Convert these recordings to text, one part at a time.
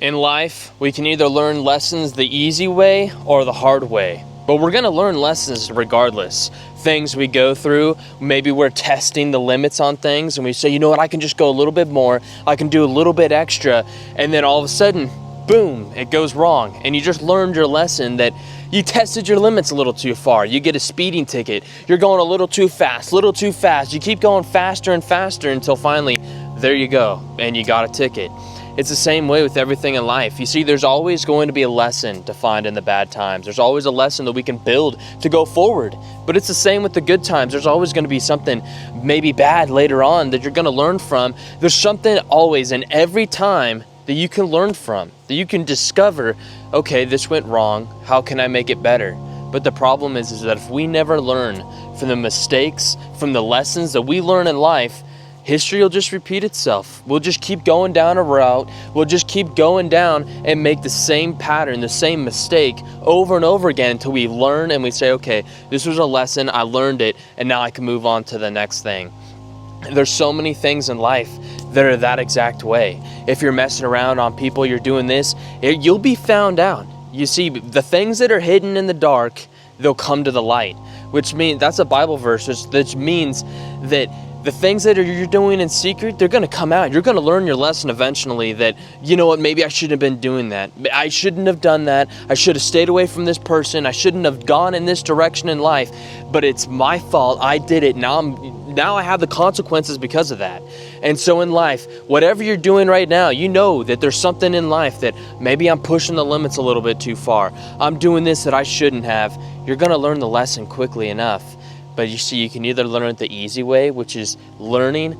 In life, we can either learn lessons the easy way or the hard way. But we're going to learn lessons regardless. Things we go through, maybe we're testing the limits on things and we say, you know what, I can just go a little bit more, I can do a little bit extra, and then all of a sudden, boom, it goes wrong. And you just learned your lesson that you tested your limits a little too far. You get a speeding ticket, you're going a little too fast, you keep going faster and faster until finally, there you go, and you got a ticket. It's the same way with everything in life. You see, there's always going to be a lesson to find in the bad times. There's always a lesson that we can build to go forward. But it's the same with the good times. There's always going to be something maybe bad later on that you're going to learn from. There's something always in every time that you can learn from, that you can discover, okay, this went wrong. How can I make it better? But the problem is that if we never learn from the mistakes, from the lessons that we learn in life, history will just repeat itself. We'll just keep going down a route. We'll just keep going down and make the same pattern, the same mistake over and over again until we learn and we say, okay, this was a lesson, I learned it, and now I can move on to the next thing. There's so many things in life that are that exact way. If you're messing around on people, you're doing this, you'll be found out. You see, the things that are hidden in the dark, they'll come to the light, which means, that's a Bible verse, which means that the things that you're doing in secret, they're going to come out. You're going to learn your lesson eventually that, you know what, maybe I shouldn't have been doing that. I shouldn't have done that. I should have stayed away from this person. I shouldn't have gone in this direction in life, but it's my fault. I did it. Now I have the consequences because of that. And so in life, whatever you're doing right now, you know that there's something in life that maybe I'm pushing the limits a little bit too far. I'm doing this that I shouldn't have. You're going to learn the lesson quickly enough. But you see, you can either learn it the easy way, which is learning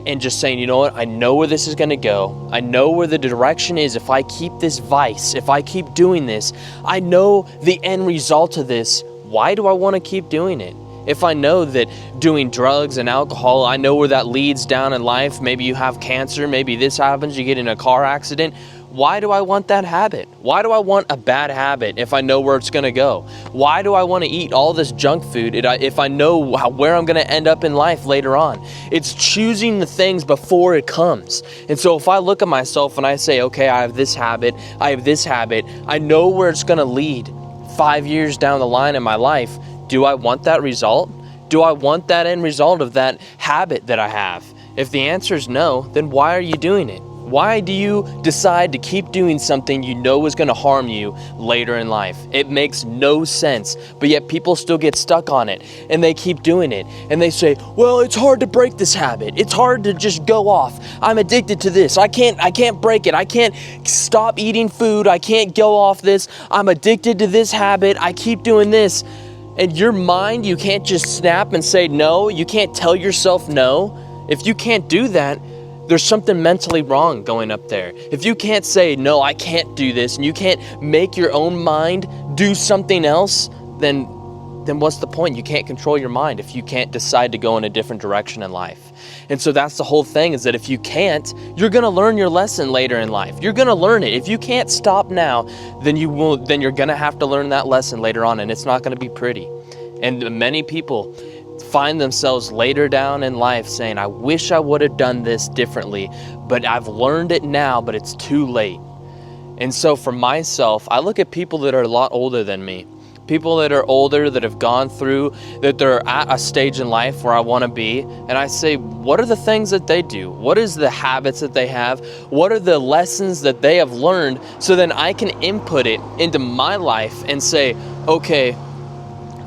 and just saying, you know what, I know where this is going to go. I know where the direction is. If I keep this vice, if I keep doing this, I know the end result of this. Why do I want to keep doing it? If I know that doing drugs and alcohol, I know where that leads down in life. Maybe you have cancer, maybe this happens, you get in a car accident. Why do I want that habit? Why do I want a bad habit if I know where it's going to go? Why do I want to eat all this junk food if I know where I'm going to end up in life later on? It's choosing the things before it comes. And so if I look at myself and I say, okay, I have this habit, I know where it's going to lead 5 years down the line in my life. Do I want that result? Do I want that end result of that habit that I have? If the answer is no, then why are you doing it? Why do you decide to keep doing something you know is going to harm you later in life? It makes no sense, but yet people still get stuck on it and they keep doing it. And they say, well, it's hard to break this habit. It's hard to just go off. I'm addicted to this. I can't break it. I can't stop eating food. I can't go off this. I'm addicted to this habit. I keep doing this. And your mind, you can't just snap and say no. You can't tell yourself no. If you can't do that, there's something mentally wrong going up there. If you can't say, no, I can't do this, and you can't make your own mind do something else, then what's the point? You can't control your mind if you can't decide to go in a different direction in life. And so that's the whole thing, is that if you can't, you're going to learn your lesson later in life. You're going to learn it. If you can't stop now, then you're going to have to learn that lesson later on, and it's not going to be pretty. And many people find themselves later down in life saying, I wish I would have done this differently, but I've learned it now, but it's too late. And so for myself, I look at people that are a lot older than me, people that are older, that have gone through, that they're at a stage in life where I want to be, and I say, what are the things that they do? What is the habits that they have? What are the lessons that they have learned? So then I can input it into my life and say, okay,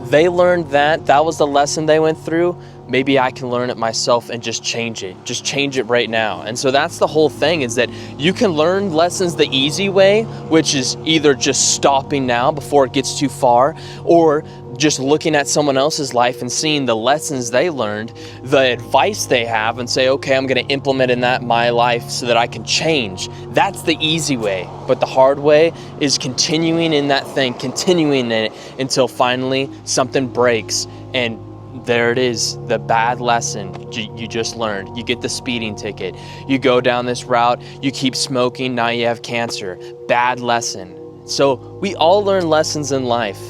they learned that was the lesson they went through. Maybe I can learn it myself and just change it right now. And so that's the whole thing, is that you can learn lessons the easy way, which is either just stopping now before it gets too far, or just looking at someone else's life and seeing the lessons they learned, the advice they have, and say, okay, I'm going to implement in my life so that I can change. That's the easy way. But the hard way is continuing in that thing, continuing in it until finally something breaks, and there it is, the bad lesson you just learned. You get the speeding ticket. You go down this route, you keep smoking, now you have cancer. Bad lesson. So we all learn lessons in life.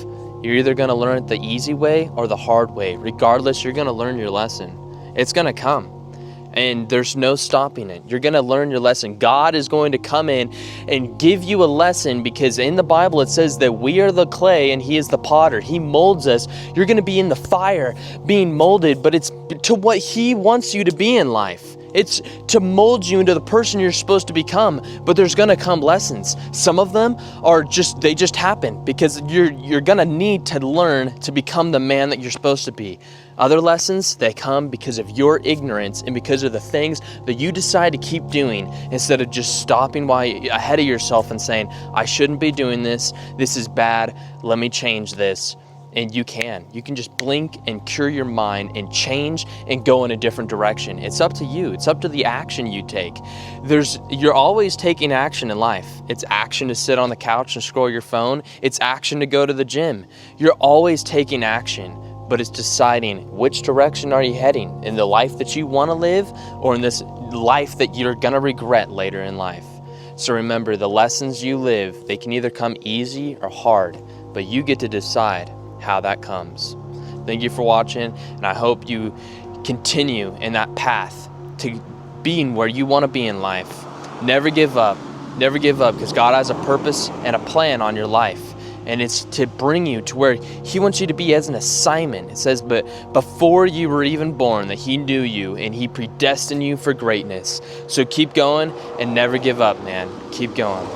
You're either going to learn it the easy way or the hard way. Regardless, you're going to learn your lesson. It's going to come. and there's no stopping it. You're going to learn your lesson. God is going to come in and give you a lesson, because in the Bible it says that we are the clay and He is the potter. He molds us. You're going to be in the fire being molded, but it's to what He wants you to be in life. It's to mold you into the person you're supposed to become, but there's going to come lessons. Some of them are they just happen because you're going to need to learn to become the man that you're supposed to be. Other lessons, they come because of your ignorance and because of the things that you decide to keep doing instead of just stopping ahead of yourself and saying, I shouldn't be doing this. This is bad. Let me change this. And you can just blink and cure your mind and change and go in a different direction. It's up to you. It's up to the action you take. You're always taking action in life. It's action to sit on the couch and scroll your phone. It's action to go to the gym. You're always taking action, but it's deciding which direction are you heading, in the life that you want to live or in this life that you're going to regret later in life. So remember, the lessons you live, they can either come easy or hard, but you get to decide how that comes. Thank you for watching, and I hope you continue in that path to being where you want to be in life. Never give up. Never give up, because God has a purpose and a plan on your life, and it's to bring you to where He wants you to be as an assignment. It says, but before you were even born, that He knew you and He predestined you for greatness. So keep going and never give up, man. Keep going.